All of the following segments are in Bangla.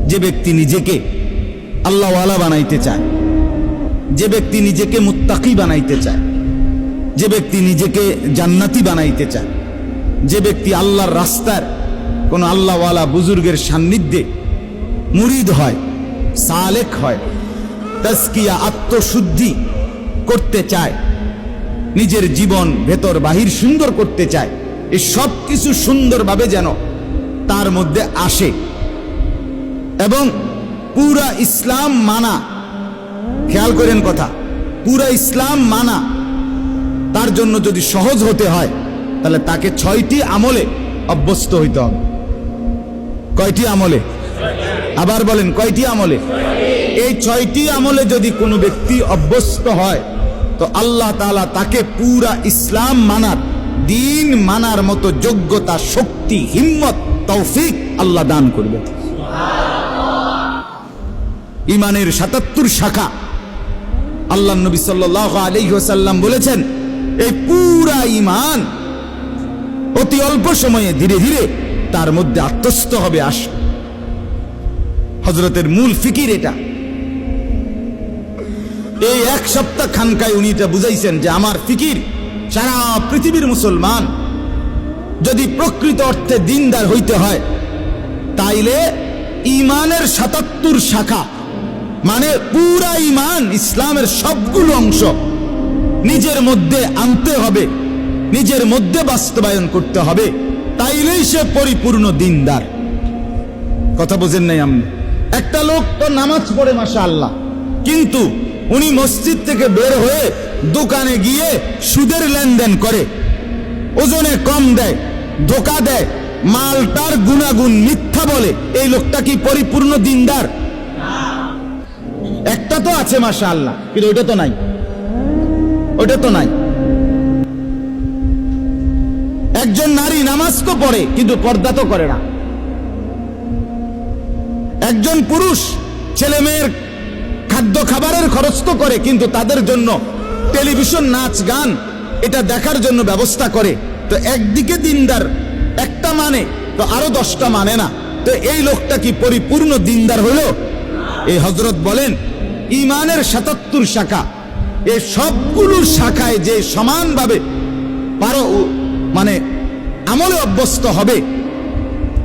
যে ব্যক্তি নিজেকে আল্লাহওয়ালা বানাইতে চায়, যে ব্যক্তি নিজেকে মুত্তাকি বানাইতে চায়, যে ব্যক্তি নিজেকে জান্নাতি বানাইতে চায়, যে ব্যক্তি আল্লাহর রাস্তার কোন আল্লাহওয়ালা বুজুর্গের সান্নিধ্যে মুরিদ হয়, সালেক হয়, তাজকিয়া আত্মশুদ্ধি করতে চায়, নিজের জীবন ভেতর বাহির সুন্দর করতে চায়, এই সব কিছু সুন্দরভাবে যেন তার মধ্যে আসে এবং পুরা ইসলাম মানা, খেয়াল করেন কথা, পুরা ইসলাম মানা তার জন্য যদি সহজ হতে হয় তাহলে তাকে 6টি আমলে অভ্যস্ত হইতে হবে। কয়টি আমলে? আবার বলেন, কয়টি আমলে? এই 6টি আমলে যদি কোনো ব্যক্তি অভ্যস্ত হয় তো আল্লাহ তাআলা তাকে পুরা ইসলাম মানার, দিন মানার মতো যোগ্যতা, শক্তি, হিম্মত, তৌফিক আল্লাহ দান করবে। ইমানের 77 শাখা আল্লাহ নবী সাল্লাল্লাহু আলাইহি ওয়াসাল্লাম বলেছেন, এই পুরা ইমান অতি অল্প সময়ে ধীরে ধীরে তার মধ্যে আত্মস্থ হবে। হযরতের মূল ফিকির এটা। এই 1 সপ্তাহ খানকায় উনি এটা বুঝাইছেন যে আমার ফিকির, সারা পৃথিবীর মুসলমান যদি প্রকৃত অর্থে দিনদার হইতে হয় তাইলে ইমানের 77 শাখা মানে পুরা ইমান, ইসলামের সবগুলো অংশ নিজের মধ্যে আনতে হবে, নিজের মধ্যে বাস্তবায়ন করতে হবে, তাইলেই সে পরিপূর্ণ দিনদার। কথা বোঝেন নাই আপনি? একটা লোক তো নামাজ পড়ে মাশাআল্লাহ, কিন্তু উনি মসজিদ থেকে বের হয়ে দোকানে গিয়ে সুদের লেনদেন করে, ওজনে কম দেয়, ধোকা দেয়, মালটার গুনাগুন মিথ্যা বলে, এই লোকটা কি পরিপূর্ণ দিনদার? একটা তো আছে মাশাআল্লাহ, কিন্তু ওইটা তো নাই, ওইটা তো নাই। একজন নারী নামাজ তো পড়ে কিন্তু পর্দা তো করে না। একজন পুরুষ ছেলে মেয়ের খাদ্য খাবারের খরচ তো করে, কিন্তু তাদের জন্য টেলিভিশন, নাচ গান এটা দেখার জন্য ব্যবস্থা করে। তো একদিকে দিনদার একটা মানে, তো আরো 10টা মানে না। তো এই লোকটা কি পরিপূর্ণ দিনদার হলো? এই হযরত বলেন ইমানের 77 শাখা, এই সবগুলো শাখায় যে সমানভাবে মানে আমলে অভ্যস্ত হবে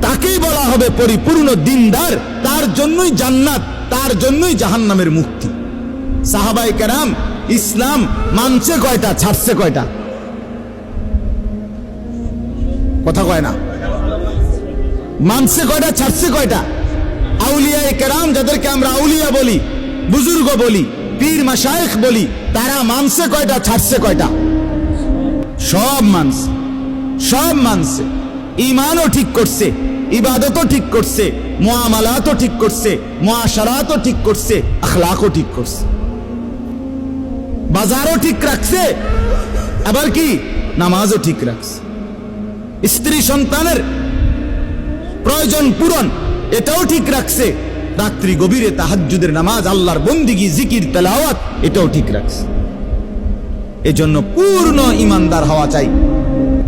তাকেই বলা হবে পরিপূর্ণ দিনদার। তার জন্যই জান্নাত, তার জন্যই জাহান্নামের মুক্তি। সাহাবায়ে কেরাম ইসলাম মানছে কয়টা, ছাড়ছে কয়টা? কথা কয় না। মানছে কয়টা, ছাড়ছে কয়টা? আউলিয়ায়ে কেরাম, যাদেরকে আমরা আউলিয়া বলি, বুজুর্গ বলি, পীর মাশায়েখ বলি, তারা মানছে কয়টা, ছাড়ছে কয়টা? সব মানছে, সব মানছে। ঈমানও ঠিক করছে, ইবাদতও ঠিক করছে, মুআমালাতও ঠিক করছে, মুআশারাতও ঠিক করছে, আখলাকও ঠিক করছে, বাজারও ঠিক রাখছে, আবার কি নামাজও ঠিক রাখছে। স্ত্রী সন্তানের প্রয়োজন পূরণ এটাও ঠিক রাখছে। রাত্রি গভীরে তাহাজ্জুদের নামাজ, আল্লাহর বন্দিগি, জিকির, তেলাওয়াত এটাও ঠিক রাখছে। এজন্য পূর্ণ ইমানদার হওয়া চাই,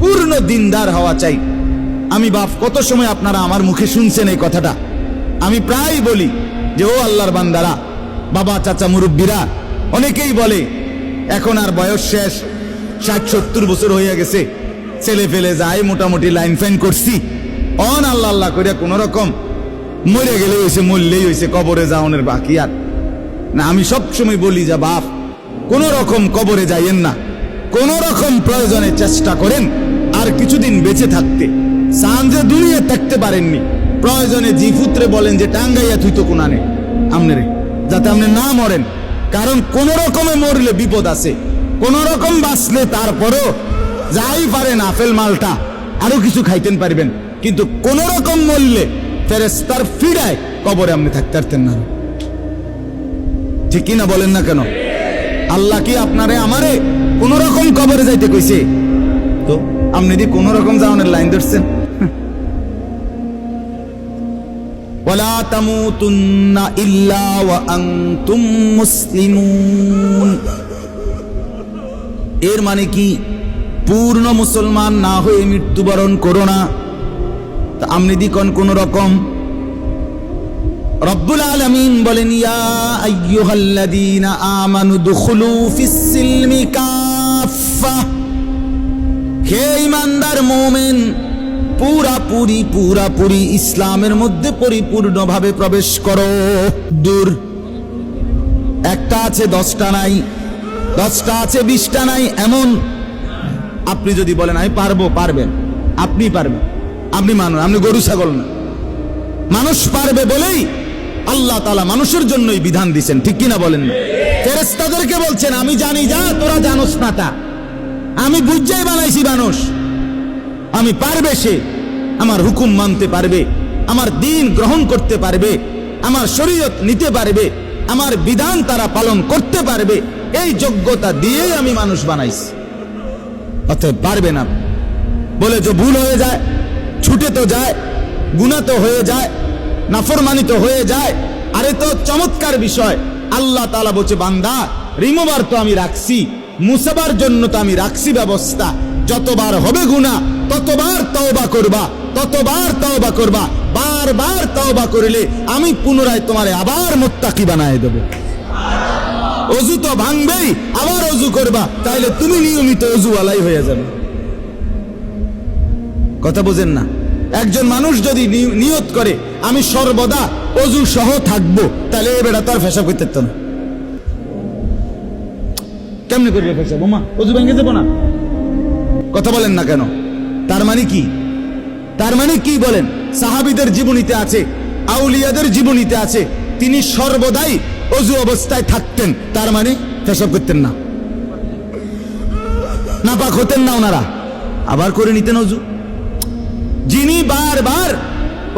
পূর্ণ দিনদার হওয়া চাই। আমি বাপ কত সময় আপনারা আমার মুখে শুনছেন এই কথাটা। আমি প্রায় বলি যে ও আল্লাহর বান্দারা, বাবা, চাচা, মুরব্বীরা অনেকেই বলে এখন আর বয়স শেষ, 60-70 বছর হয়ে গেছে, ছেলে ফেলে যায়, মোটামুটি লাইন ফাইন করছি, অন আল্লাহ আল্লাহ করে কোন রকম মরে গেলে হয়েছে, মরলেই হয়েছে, কবরে যাওয়ানোর বাকি আর না। আমি সব সময় বলি যে বাপ, কোন রকম কবরে যাইয়েন না, কোন রকম প্রয়োজনে চেষ্টা করেন আর কিছুদিন বেঁচে থাকতে। সান যে দুনিয়া থাকতে পারেননি, প্রয়োজনে জিফুত্রে বলেন যে টাঙ্গাইয়া তুই তো কোনানে আমনে রে, যাতে আপনি না মরেন। কারণ কোন রকমে মরলে বিপদ আছে, কোন রকম বাঁচলে তারপরও যাই পারেন আপেল মালটা আরো কিছু খাইতেন পারবেন, কিন্তু কোন রকম মরলে ফেরেশতার ফিরায় কবরে আপনি থাকতে পারতেন না। ঠিক কিনা বলেন না কেন? আল্লাহ কি আপনারে আমারে কোন রকম কবরে যাইতে কইছে? তো আপনি কি কোন রকম যাওয়ানোর লাইন ধরছেন? ওয়ালা তামুতুন্না ইল্লা ওয়া আনতুম মুসলিমুন। এর মানে কি পূর্ণ মুসলমান না হয়ে মৃত্যুবরণ করো না? তা আপনি দি কোন রকম রব্বুল আলামিন বলেন, ইয়া আইয়ুহাল্লাযীনা আমানু দুখুলু ফিস-সিলমি কাফা, হে ঈমানদার মুমিন, পুরাপুরি ইসলামের মধ্যে পরিপূর্ণভাবে প্রবেশ করো। দূর, একটা আছে 10টা নাই, 10টা আছে 20টা নাই, এমন আপনি যদি বলেন আমি পারবো, পারবেন, আপনি পারবেন, আপনি মানুষ, আপনি গরু ছাগল না। মানুষ পারবে বলেই আল্লাহ তাআলা মানুষের জন্যই বিধান দিয়েছেন, ঠিক কিনা বলেন? ফেরেশতাদেরকে বলছেন আমি জানি যা তোরা জানোস না তা, আমি বুঝাই বানাইছি মানুষ, আমি পারবে সে, আমার হুকুম মানতে পারবে, আমার দ্বীন গ্রহণ করতে পারবে, আমার শরীয়ত নিতে পারবে, আমার বিধান তারা পালন করতে পারবে, এই যোগ্যতা দিয়েই আমি মানুষ বানাইছি। অতএব পারবে না বলে যে ভুল হয়ে যায়, ছুটে তো যায়, গুনাহ তো হয়ে যায়, নাফরমানি তো হয়ে যায়। আরে তো চমৎকার বিষয়, আল্লাহ তাআলা বলছে বান্দা রিমুভার তো আমি রাখছি, মুসাবার জন্য তো আমি রাখছি ব্যবস্থা। যতবার হবে গুনাহ ততবার তওবা করবা, ততবার তওবা করবা, বারবার তওবা করলে আমি পুনরায় তোমারে আবার মুত্তাকি বানায় দেব। অজু তো ভাঙবেই, আবার অজু করবা, তাইলে তুমি নিয়মিত অজুওয়ালাই হয়ে যাবে। কথা বোঝেন না? একজন মানুষ যদি নিয়ত করে আমি সর্বদা অজু সহ থাকবো, তাহলে এ বেটা তার পেশাব করতে পারত না। কেমনে করবে পেশাব? ওমা অজু ভেঙে যাবো না? কথা বলেন না কেন? তার মানে কি? তার মানে কি বলেন? সাহাবীদের জীবনীতে আছে, আউলিয়াদের জীবনীতে আছে, তিনি সর্বদাই অজু অবস্থায় থাকতেন, তার মানে পেশাব করতেন না, নাপাক হতেন না ওনারা, আবার করে নিতেন অজু। যিনি বারবার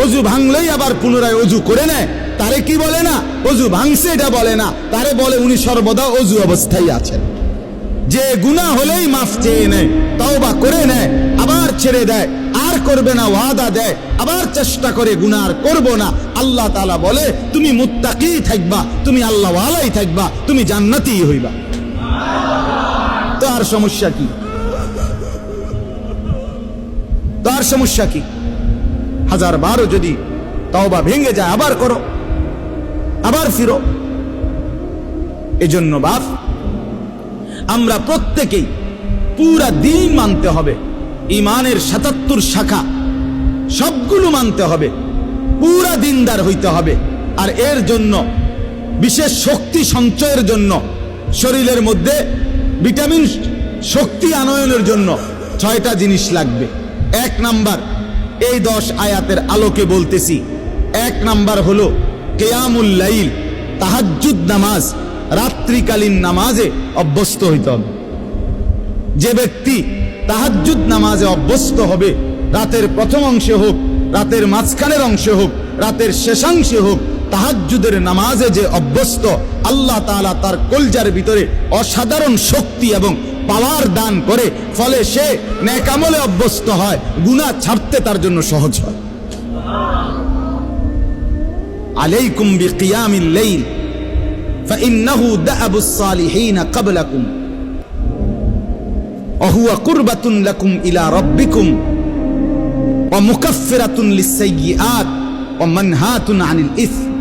অজু ভাঙলেই আবার পুনরায় অজু করে নেয়, তারে কি বলে না অজু ভাঙছে এটা বলে না, তারে বলে উনি সর্বদা অজু অবস্থায় আছেন। যে গুনাহ হলেই মাফ চেয়ে নেয়, তওবা করে নেয়, আবার ছেড়ে দেয়, আর করবে না ওয়াদা দেয়, আবার চেষ্টা করে গুনাহ আর করব না, আল্লাহ তাআলা বলে তুমি মুত্তাকি থাকবা, তুমি আল্লাহওয়ালাই থাকবা, তুমি জান্নাতি হইবা। তো আর সমস্যা কি? তার সমস্যা কি? 1000বারও যদি তওবা ভেঙে যায় আবার করো, আবার ফিরো। এজন্য বাপ আমরা প্রত্যেকেই পুরা দিন মানতে হবে, ইমানের 77 শাখা সবগুলো মানতে হবে, পুরা দিনদার হইতে হবে। আর এর জন্য বিশেষ শক্তি সঞ্চয়ের জন্য, শরীরের মধ্যে ভিটামিন শক্তি আনয়নের জন্য 6টা জিনিস লাগবে। 1 নাম্বার, এই 10 আয়াতের আলোকে বলতেছি, 1 নাম্বার হলো কিয়ামুল লাইল, তাহাজ্জুদ নামাজ, রাত্রিকালীন নামাজে অভ্যস্ত হইতে হবে। যে ব্যক্তি তাহাজ্জুদ নামাজে অভ্যস্ত হবে, রাতের প্রথম অংশে হোক, রাতের মাঝখানের অংশে হোক, রাতের শেষাংশে হোক, তাহাজ্জুদের নামাজে যে অভ্যস্ত, আল্লাহ তাআলা তার কলজার ভিতরে অসাধারণ শক্তি এবং পাওয়ার দান করে, ফলে সে নেক আমলে অভ্যস্ত হয়, গুনাহ ছাড়তে তার জন্য সহজ হয়। আলাইকুম বিকিয়ামিল লাইল ফাইন্নাহু দা'াবুস সালিহিন ক্বাবলাকুম ওয়া হুয়া কুরবাতুন লাকুম ইলা রাব্বিকুম ওয়া মুকাফফিরাতুন লিস-সাইয়্যাত ওয়া মানহাতুন আনিল ইসম।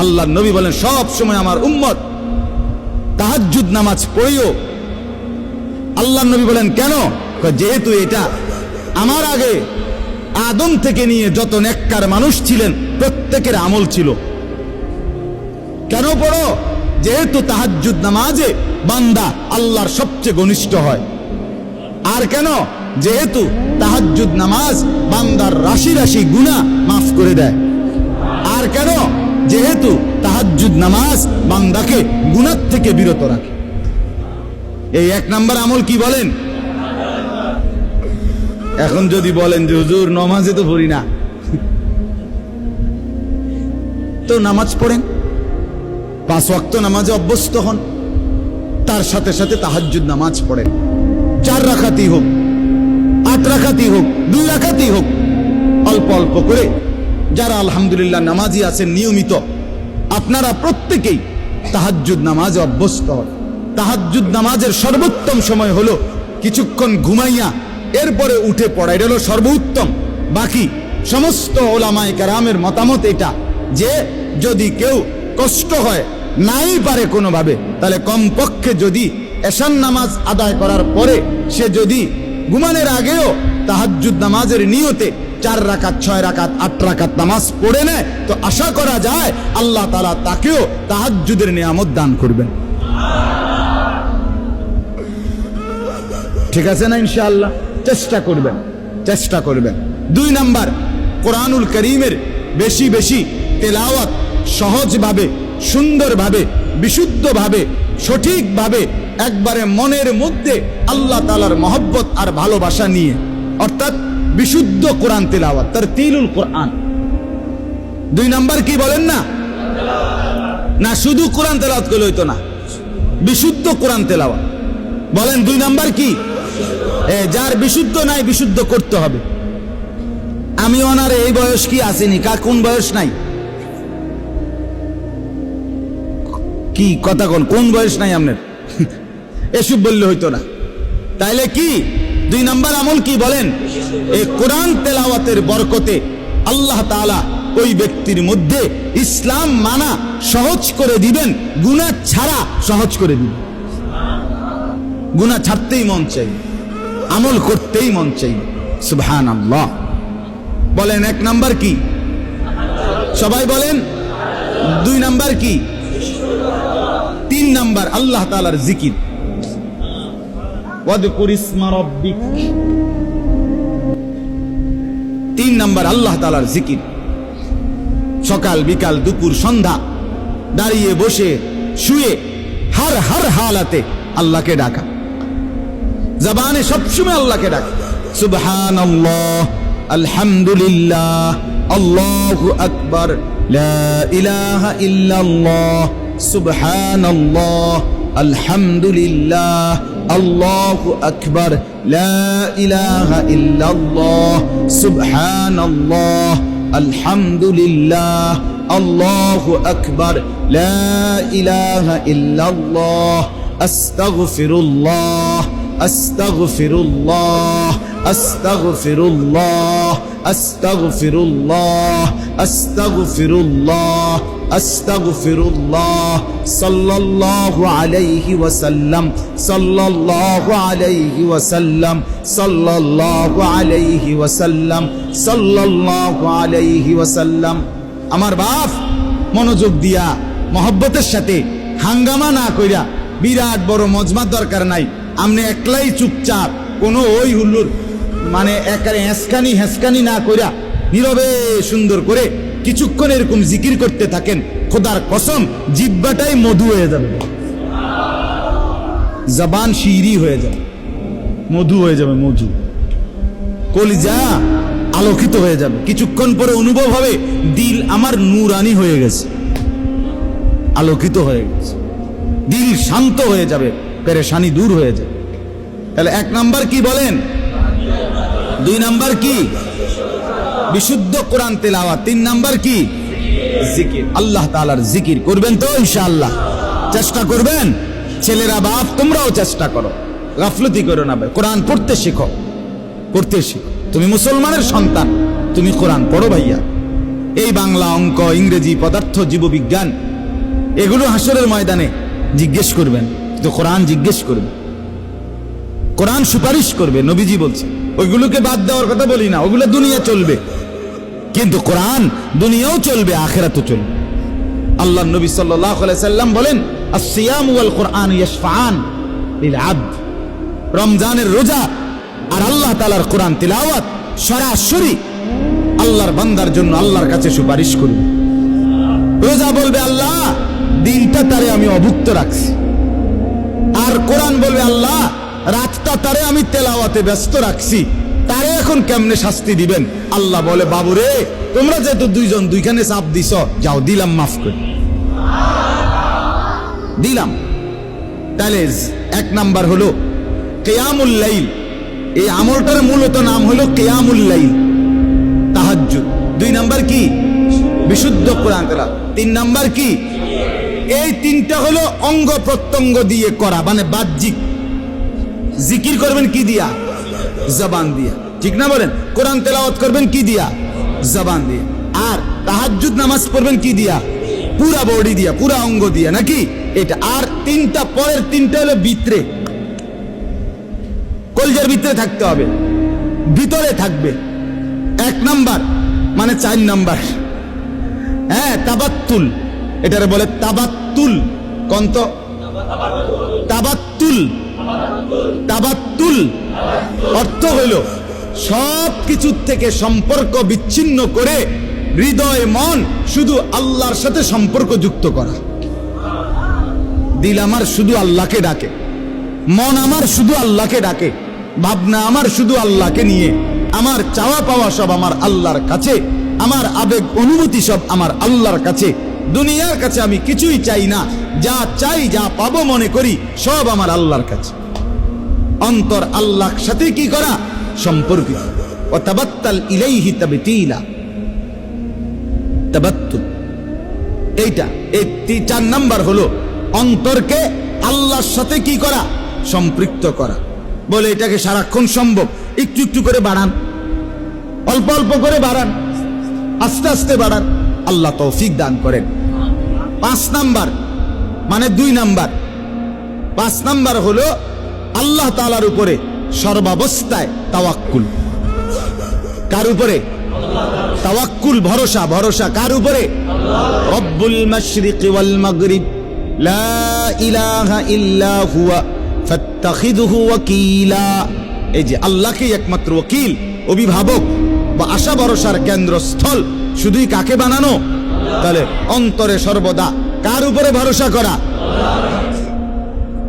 আল্লাহর নবী বলেন সব সময় আমার উম্মত তাহাজ্জুদ নামাজ পড়িও। আল্লাহর নবী বলেন কেন? যেহেতু এটা আমার আগে আদম থেকে নিয়ে যত নেককার মানুষ ছিলেন প্রত্যেকের আমল ছিল। কেন পড়ো? যেহেতু তাহাজ্জুদ নামাজে বান্দা আল্লাহর সবচেয়ে ঘনিষ্ঠ হয়। আর কেন? যেহেতু তাহাজ্জুদ নামাজ বান্দার রাশি রাশি গুনাহ মাফ করে দেয়। আর কেন? যেহেতু তাহাজ্জুদ নামাজ বান্দাকে গুনাহ থেকে বিরত রাখে। এই 1 নাম্বার আমল কি বলেন? এখন যদি বলেন যে হুজুর নামাজে তো পড়ি না, তো নামাজ পড়েন, 5 ওয়াক্ত নামাজে অভ্যস্ত হন, তার সাথে সাথে তাহাজ্জুদ নামাজ পড়েন। 4 রাকাতই হোক, 8 রাকাতই হোক, 2 রাকাতই হোক, অল্প অল্প করে। যারা আলহামদুলিল্লাহ নামাজি আছেন নিয়মিত, আপনারা প্রত্যেকেই তাহাজ্জুদ নামাজে অভ্যস্ত হন। তাহাজ্জুদ নামাজের সর্বোত্তম সময় হলো কিছুক্ষণ ঘুমাইয়া এরপরে উঠে পড়া, এটা হলো সর্বোত্তম। বাকি সমস্ত ওলামায়ে কেরামের মতামত এটা যে যদি কেউ কষ্ট হয় নাই পারে কোনোভাবে, তাহলে কমপক্ষে যদি এশার নামাজ আদায় করার পরে সে যদি ঘুমানোর আগেও তাহাজ্জুদ নামাজের নিয়তে 4 রাকাত 6 রাকাত 8 রাকাত নামাজ পড়ে নেয়, তো আশা করা যায় আল্লাহ তাআলা তাকেও তাহাজ্জুদের নিয়ামত দান করবেন। ঠিক আছে না? ইনশাআল্লাহ চেষ্টা করবেন, চেষ্টা করবেন। 2 নাম্বার, কোরআনুল কারীমের বেশি বেশি তেলাওয়াত, সহজভাবে, সুন্দরভাবে, বিশুদ্ধভাবে, সঠিকভাবে, একবারে মনের মধ্যে আল্লাহ তাআলার মহব্বত আর ভালোবাসা নিয়ে, অর্থাৎ বিশুদ্ধ কোরআন তেলাওয়াত, তারতিলুল কোরআন। 2 নাম্বার কি বলেন না? না শুধু কোরআন তেলাওয়াত করলে হইতো না, বিশুদ্ধ কোরআন তেলাওয়াত। বলেন 2 নাম্বার কি? যার বিশুদ্ধ নাই, বিশুদ্ধ করতে হবে। আমি ওনার এই বয়স কি আসেনি, কোন বয়স নাই? কি কথা কোন বয়স নাই আপনার? এসব বললে হইতো না। তাইলে কি 2 নাম্বার আমল কি বলেন? এই কোরআন তেলাওয়াতের বরকতে আল্লাহ তাআলা ওই ব্যক্তির মধ্যে ইসলাম মানা সহজ করে দিবেন, গুনাহ ছাড়া সহজ করে দিবেন। গুনাহ ছাড়তেই মন চাই, আমল করতেই মন চাই। সুবহানাল্লাহ। বলেন 1 নাম্বার কি? সবাই বলেন। 2 নাম্বার কি? 3 নাম্বার আল্লাহ তাআলার জিকির। ওয়াযকুর ইসমা রাব্বিক। 3 নাম্বার আল্লাহ তাআলার জিকির। সকাল বিকাল দুপুর সন্ধ্যা দাঁড়িয়ে বসে শুয়ে হর হালাতে আল্লাহকে ডাকা, জবানে সবসময় আল্লাহকে ডাকা। সুবহানাল্লাহ, আলহামদুলিল্লাহ, আল্লাহু আকবার, লা ইলাহা ইল্লাল্লাহ, সুবহানাল্লাহ, আলহামদুলিল্লাহ, আল্লাহু আকবার, লা ইলাহা ইল্লাল্লাহ, সুবহানাল্লাহ, আলহামদুলিল্লাহ, আল্লাহু আকবার, লা ইলাহা ইল্লাল্লাহ, আস্তাগফিরুল্লাহ, আস্তাগফিরুল্লাহ, আস্তাগফিরুল্লাহ, আস্তাগফিরুল্লাহ, আস্তাগফিরুল্লাহ, আস্তাগফিরুল্লাহ, সাল্লাল্লাহু আলাইহি ওয়াসাল্লাম, সাল্লাল্লাহু আলাইহি ওয়াসাল্লাম, সাল্লাল্লাহু আলাইহি ওয়াসাল্লাম, সাল্লাল্লাহু আলাইহি ওয়াসাল্লাম। আমার বাপ মনোযোগ দিয়া মহব্বতের সাথে হাঙ্গামা না কইরা, বিরাট বড় মজমার দরকার নাই, আপনি একলাই চুপচাপ কোনো ওই হুল্লুর মানে একারে হেসকানি না কইরা নীরবে সুন্দর করে কিছুক্ষণ এরকম জিকির করতে থাকেন, খোদার কসম জিহ্বাটাই মধু হয়ে যাবে, জবান শিরি হয়ে যাবে, মধু হয়ে যাবে, মধু, কলিজা আলোকিত হয়ে যাবে। কিছুক্ষণ পরে অনুভব হবে দিল আমার নূরানি হয়ে গেছে, আলোকিত হয়ে গেছে, দিল শান্ত হয়ে যাবে, পেরেশানি দূর হয়ে যাবে। তাহলে 1 নাম্বার কি বলেন? 2 নাম্বার কি? বিশুদ্ধ কোরআন তেলাওয়াত। 3 নাম্বার কি? জিকির। আল্লাহ তাআলার জিকির করবেন তো ইনশাআল্লাহ? চেষ্টা করবেন। ছেলেরা বাপ তোমরাও চেষ্টা করো, গাফলতি করো না। কোরআন পড়তে শিখো, পড়তে শিখো। তুমি মুসলমানের সন্তান, তুমি কোরআন পড়ো ভাইয়া। এই বাংলা, অঙ্ক, ইংরেজি, পদার্থ, জীববিজ্ঞান এগুলো হাসরের ময়দানে জিজ্ঞেস করবেন, তো কোরআন জিজ্ঞেস করবে, কোরআন সুপারিশ করবে। নবীজি বলছে ওইগুলোকে বাদ দেওয়ার কথা বলি না, ওগুলো দুনিয়া চলবে, কিন্তু কোরআন দুনিয়াও চলবে, আখিরাতও চলবে। আল্লাহর নবী সাল্লাল্লাহু আলাইহি সাল্লাম বলেন, আস-সিয়াম ওয়াল কোরআন ইয়াশফাআন লিল আবদ। রমজানের রোজা আর আল্লাহ তাআলার কোরআন তিলাওয়াত সরাসরি আল্লাহর বান্দার জন্য আল্লাহর কাছে সুপারিশ করবে। রোজা বলবে আল্লাহ দিনটা তারে আমি অভুক্ত রাখছি, আর কোরআন বলবে আল্লাহ রাতটা তারে আমি তেলাওয়াতে ব্যস্ত রাখছি, তারে এখন কেমনে শাস্তি দিবেন? আল্লাহ বলে বাবুরে তোমরা যেহেতু দুইজন দুইখানে চাপ দিছ, যাও দিলাম, মাফ করে দিলাম। তাহলে 1 নাম্বার হলো কিয়ামুল লাইল। এই আমলটার মূলত নাম হলো কিয়ামুল লাইল, তাহাজ্জুদ। 2 নাম্বার কি? বিশুদ্ধ কোরআন তেলাওয়াত। 3 নাম্বার কি? এই 3টা হলো অঙ্গ প্রত্যঙ্গ দিয়ে করা, মানে বাহ্যিক। জিকির করবেন কি দিয়া? জবান দিয়া, ঠিক না বলেন? কোরআন তেলাওয়াত করবেন কি দিয়া? জবান দিয়ে। আর তাহাজ্জুদ নামাজ পড়বেন কি দিয়া? পুরা বডি দিয়া, পুরা অঙ্গ দিয়া, নাকি? এটা। আর তিনটা, পরের তিনটা হলো ভিতরে, কলজার ভিতরে থাকতে হবে, ভিতরে থাকবে। 1 নাম্বার মানে 4 নাম্বার, হ্যাঁ, তাবাত্তুল, এটারে বলে তাবাত্তুল। কন্ত তাবাত্তুল, তাবাত্তুল অর্থ হইল সব কিছুর থেকে সম্পর্ক বিচ্ছিন্ন করে হৃদয় মন শুধু আল্লাহর সাথে সম্পর্ক যুক্ত করা। দিল আমার শুধু আল্লাহকে ডাকে, মন আমার শুধু আল্লাহকে ডাকে, ভাবনা আমার শুধু আল্লাহকে নিয়ে, আমার চাওয়া পাওয়া সব আমার আল্লাহর কাছে, আমার আবেগ অনুভূতি সব আমার আল্লাহর কাছে। দুনিয়ার কাছে আমি কিছুই চাই না, যা চাই, যা পাবো মনে করি সব আমার আল্লাহর কাছে। অন্তর আল্লাহর সাথে কি করা? সম্পর্কিত। ও তাবাত্তাল ইলাইহি তাবতিলা, তাবাত্তুল। এইটা, এই 4 নাম্বার হলো অন্তরকে আল্লাহর সাথে কি করা? সম্পৃক্ত করা। বলে এটাকে সারাক্ষণ সম্ভব? একটু একটু করে বাড়ান, অল্প অল্প করে বাড়ান, আস্তে আস্তে বাড়ান, আল্লাহ তৌফিক দান করেন। 5 নাম্বার মানে 2 নাম্বার। 5 নাম্বার হলো আল্লাহ তাআলার উপরে সর্বাবস্থায় তাওয়াক্কুল। কার উপরে? তাওয়াক্কুল, ভরসা। ভরসা কার উপরে? রব্বুল মাশরিকি ওয়াল মাগরিব লা ইলাহা ইল্লা হুয়া ফাত্তাখিযহু ওয়াকিলা। এই যে আল্লাহকেই একমাত্র ওয়াকিল, অভিভাবক বা আশা ভরসার কেন্দ্রস্থল শুধুই কাকে বানানো? তাহলে অন্তরে সর্বদা কার উপরে ভরসা করা?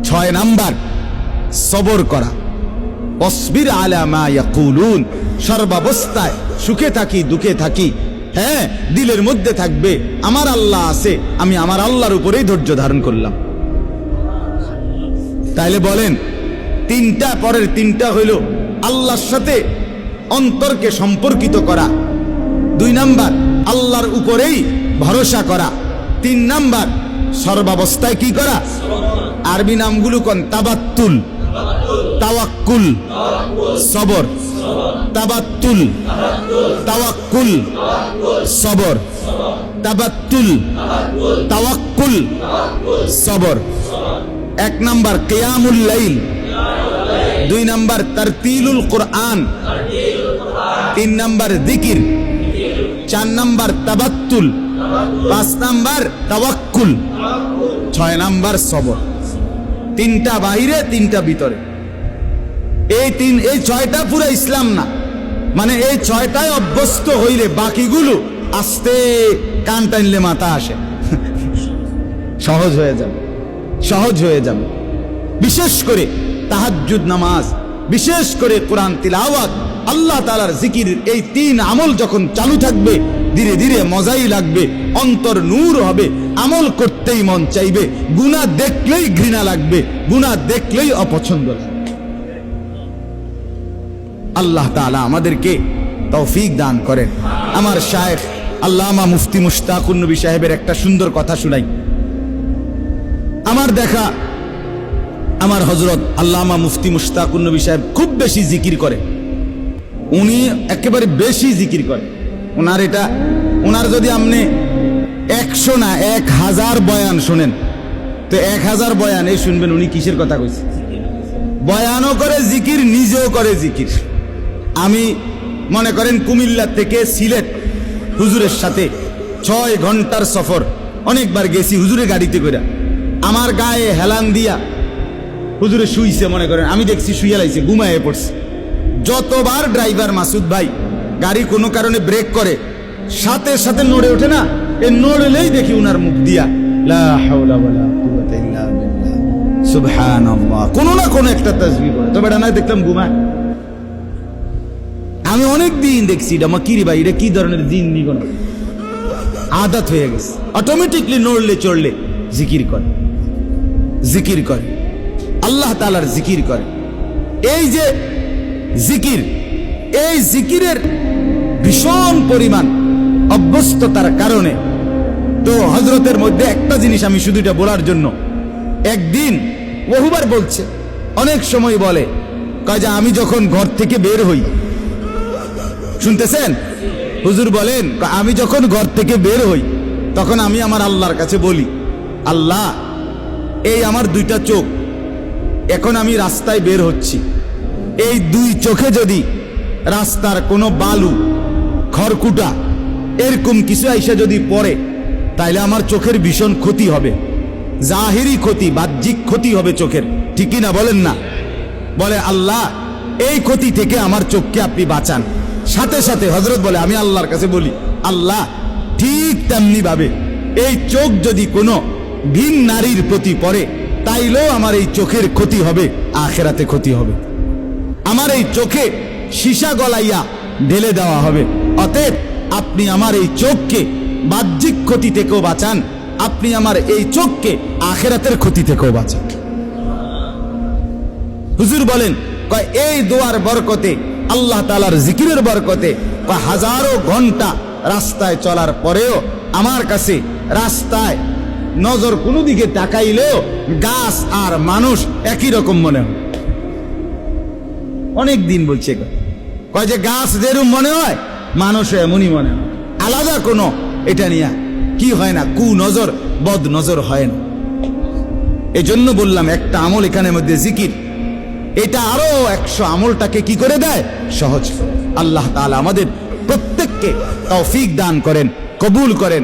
6 নাম্বার সবর করা। অসবির আলা মা ইয়াকুলুন, সর্বাবস্থায় সুখে থাকি দুঃখে থাকি, হ্যাঁ, দিলের মধ্যে থাকবে আমার আল্লাহ আছে, আমি আমার আল্লাহর উপরেই ধৈর্য ধারণ করলাম। তাইলে বলেন, 3টা, পরের 3টা হইল আল্লাহর সাথে অন্তরকে সম্পর্কিত করা। 2 নাম্বার আল্লাহর উপরেই ভরসা করা। 3 নাম্বার সর্বাবস্থায় কি করা? আরবি নামগুলো কোন? তাবাত্তুল, তাওয়াক্কুল, সবর। তাবাত্তুল, তাওয়াক্কুল, সবর। তাবাত্তুল, তাওয়াক্কুল, সবর। 1 নাম্বার কিয়ামুল লাইল, 2 নাম্বার তারতিলুল কোরআন, 3 নাম্বার জিকির, 4 নাম্বার তাবাত্তুল, 5 নাম্বার তাওয়াক্কুল, 6 নাম্বার সবর। 3টা বাইরে, 3টা ভিতরে। এই 6টা পুরো ইসলাম না, মানে এই 6টায় অভ্যস্ত হইলে বাকিগুলো আস্তে কান টানলে মাথা আসে, সহজ হয়ে যাবে, সহজ হয়ে যাবে। বিশেষ করে তাহাজ্জুদ নামাজ, বিশেষ করে কোরআন তিলাওয়াত, আল্লাহ তাআলার জিকির, এই 3 আমল যখন চালু থাকবে ধীরে ধীরে মজাই লাগবে, অন্তর নূর হবে, আমল করতেই মন চাইবে, গুনাহ দেখলেই ঘৃণা লাগবে, গুনাহ দেখলেই অপছন্দ লাগবে। আল্লাহ তাআলা আমাদেরকে তৌফিক দান করেন। আমার শায়েখ আল্লামা মুফতি মুশতাকুন নবী সাহেবের একটা সুন্দর কথা শুনাই। আমার দেখা আমার হযরত আল্লামা মুফতি মুশতাকুন নবী সাহেব খুব বেশি জিকির করে, উনি একেবারে বেশি জিকির করে। ওনার যদি আপনি 100 না 1000 বয়ান শুনেন, তো 1000 বয়ান এই শুনবেন উনি কিসের কথা কইছে। বয়ানও করে জিকির, নিজেও করে জিকির। আমি মনে করেন কুমিল্লা থেকে সিলেট হুজুরের সাথে 6 ঘন্টার সফর, অনেকবার গেছি হুজুরের গাড়িতে করে। আমার গায়ে হেলান দিয়া হুজুরে শুইছে, মনে করেন আমি দেখছি শুইয়া লাইছে, ঘুমায়ে পড়ছে। যতবার ড্রাইভার মাসুদ ভাই গাড়ি কোনো কারণে ব্রেক করে, সাথে সাথে নড়ে ওঠে না, এ নড়লেই দেখি উনার মুখ দিয়া লা হাওলা ওয়ালা কুওয়াতা ইল্লা বিল্লাহ, সুবহানাল্লাহ, কোনো না কোনো একটা তাসবিহ করে। তবে এটা না দেখলাম ঘুমায়। আমি অনেক দিন দেখছি এটা মাকিরি ভাই, এটা কি ধরনের দিন নিগণ, আদত হয়ে গেছে, অটোমেটিকলি নড়লে চড়লে জিকির করে, জিকির করে, আল্লাহ তাআলার জিকির করে। এই যে জিকির, এই জিকিরের ভীষণ পরিমাণ অভ্যস্ততার কারণে তো হযরতের মধ্যে একটা জিনিস আমি শুধু এটা বলার জন্য, একদিন বহুবার বলছে, অনেক সময় বলে, কয় যে আমি যখন ঘর থেকে বের হই, শুনতেছেন, হুজুর বলেন, আমি যখন ঘর থেকে বের হই তখন আমি আমার আল্লাহর কাছে বলি, আল্লাহ, এই আমার দুইটা চোখ, এখন আমি রাস্তায় বের হচ্ছি, এই দুই চোখে যদি রাস্তার কোনো বালু, খড়কুটা এরকম কিছু আইসা যদি পড়ে, তাইলে আমার চোখের ভীষণ ক্ষতি হবে, জাহিরি ক্ষতি, বাহ্যিক ক্ষতি হবে চোখের, ঠিকই না বলেন না? বলে, আল্লাহ, এই ক্ষতি থেকে আমার চোখকে আপনি বাঁচান। সাথে সাথে হযরত বলে, আমি আল্লাহর কাছে বলি, আল্লাহ, ঠিক তেমনি ভাবে এই চোখ যদি কোনো ভিন নারীর প্রতি পড়ে, তাইলেও আমার এই চোখের ক্ষতি হবে, আখিরাতে ক্ষতি হবে। আমার এই চোখে সীসা গলাইয়া ঢেলে দেওয়া হবে। অতএব আপনি আমার এই চোখকে বাহ্যিক ক্ষতি থেকেও বাঁচান, আপনি আমার এই চোখকে আখিরাতের ক্ষতি থেকেও বাঁচান। হুজুর বলেন, কয় এই দোয়ার বরকতে, আল্লাহ তাআলার জিকিরের বরকতে, হাজারো ঘন্টা রাস্তায় চলার পরেও আমার কাছে রাস্তায় নজর কোনো দিকে তাকাইলেও গাছ আর মানুষ একই রকম মনে হয়। অনেক দিন বলছে, কয় যে গাছ যেরকম মনে হয়, মানুষ এমনই মনে হয়, আলাদা কোনো এটা নিয়ে কি হয় না, কু নজর, বদ নজর হয় না। এই জন্য বললাম, একটা আমল এখানের মধ্যে জিকির, এটা আরো 100 আমলটাকে কি করে দেয়, সহজ। আল্লাহ তাআলা আমাদের প্রত্যেককে তৌফিক দান করেন, কবুল করেন।